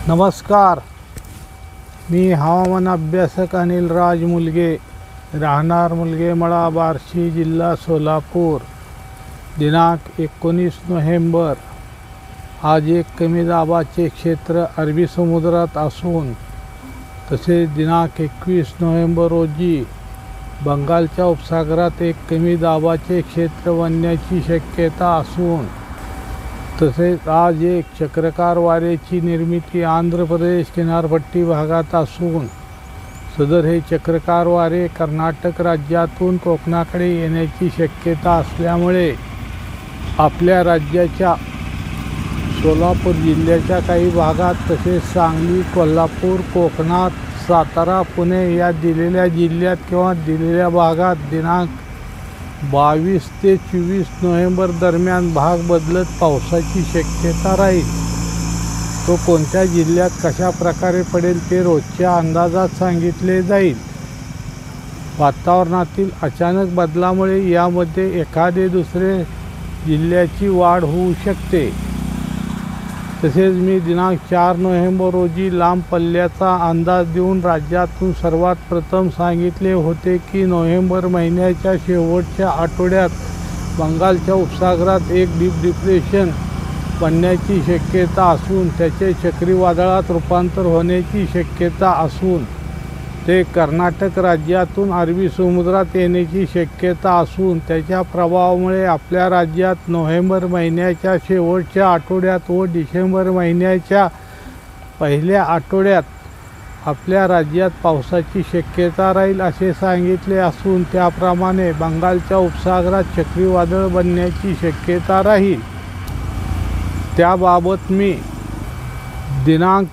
नमस्कार, मी हवामान अभ्यासक अनिल राज मुलगे, राहणार मुलगेमळा, बार्शी, जिल्हा सोलापूर. दिनांक 19 नोव्हेंबर. आज एक कमी दाबाचे क्षेत्र अरबी समुद्रात असून तसेच दिनांक 21 नोव्हेंबर रोजी बंगालच्या उपसागरात एक कमी दाबाचे क्षेत्र बनण्याची शक्यता असून तसेच आज एक चक्राकार वाऱ्याची निर्मिती आंध्र प्रदेश किनारपट्टी भागात असून सदर हे चक्राकार वारे कर्नाटक राज्यातून कोकणाकडे येण्याची शक्यता असल्यामुळे आपल्या राज्याच्या सोलापूर जिल्ह्याच्या काही भागात तसेच सांगली, कोल्हापूर, कोकणात, सातारा, पुणे या दिलेल्या जिल्ह्यात किंवा दिलेल्या भागात दिनांक 22 ते 24 नोव्हेंबर दरम्यान भाग बदलत पावसाची शक्यता राहील. तो कोणत्या जिल्ह्यात कशा प्रकारे पडेल ते रोजच्या अंदाजात सांगितले जाईल. वातावरणातील अचानक बदलामुळे यामध्ये एखादे दुसरे जिल्ह्याची वाढ होऊ शकते. तसेच मी दिनांक 4 नोव्हेंबर रोजी लांब पल्ल्याचा अंदाज देऊन राज्यातून सर्वात प्रथम सांगितले होते की नोव्हेंबर महिन्याच्या शेवटच्या आठवड्यात बंगालच्या उपसागरात एक डीप डिप्रेशन बनण्याची शक्यता असून त्याचे चक्रीवादळात रूपांतर होण्याची शक्यता असून ते कर्नाटक राज्यातून अरबी समुद्रात येण्याची शक्यता असून त्याच्या प्रभावामुळे आपल्या राज्यात नोव्हेंबर महिन्याच्या शेवटच्या आठवड्यात व डिसेंबर महिन्याच्या पहिल्या आठवड्यात आपल्या राज्यात पावसाची शक्यता राहील असे सांगितले असून त्याप्रमाणे बंगालच्या उपसागरात चक्रीवादळ बनण्याची शक्यता राहील. त्याबाबत मी दिनांक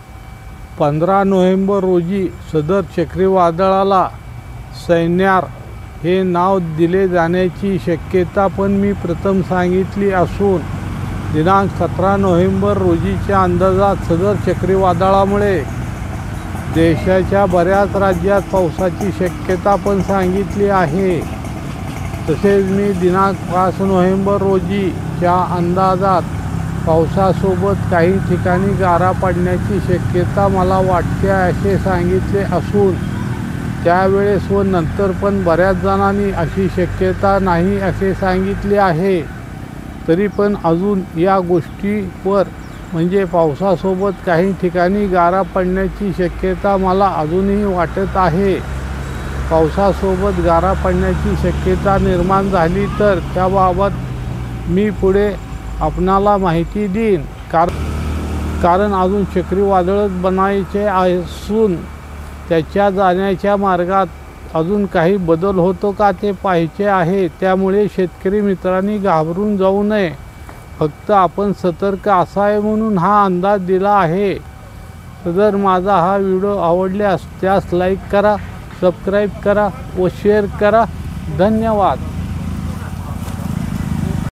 15 नोव्हेंबर रोजी सदर चक्रीवादळाला सैन्यार हे नाव दिले जाण्याची शक्यता पण मी प्रथम सांगितली असून दिनांक 17 नोव्हेंबर रोजीच्या अंदाजात सदर चक्रीवादळामुळे देशाच्या बऱ्याच राज्यात पावसाची शक्यता पण सांगितली आहे. तसेच मी दिनांक 5 नोव्हेंबर रोजीच्या अंदाजात पावसासोबत काही ठिकाणी गारा पडण्याची शक्यता मला वाटते असे सांगितले असून त्यावेळेस व नंतर पण बऱ्याच जणांनी अशी शक्यता नाही असे सांगितले आहे. तरी पण अजून या गोष्टीवर म्हणजे पावसासोबत काही ठिकाणी गारा पडण्याची शक्यता मला अजूनही वाटत आहे. पावसासोबत गारा पडण्याची शक्यता निर्माण झाली तर त्याबाबत मी पुढे आपणाला माहिती देईन. कारण अजून चक्रीवादळच बनायचे असून त्याच्या जाण्याच्या मार्गात अजून काही बदल होतो का ते पाहायचे आहे. त्यामुळे शेतकरी मित्रांनी घाबरून जाऊ नये. फक्त आपण सतर्क असावे म्हणून हा अंदाज दिला आहे. जर माझा हा व्हिडिओ आवडल्यास त्यास लाईक करा, सबस्क्राईब करा व शेअर करा. धन्यवाद.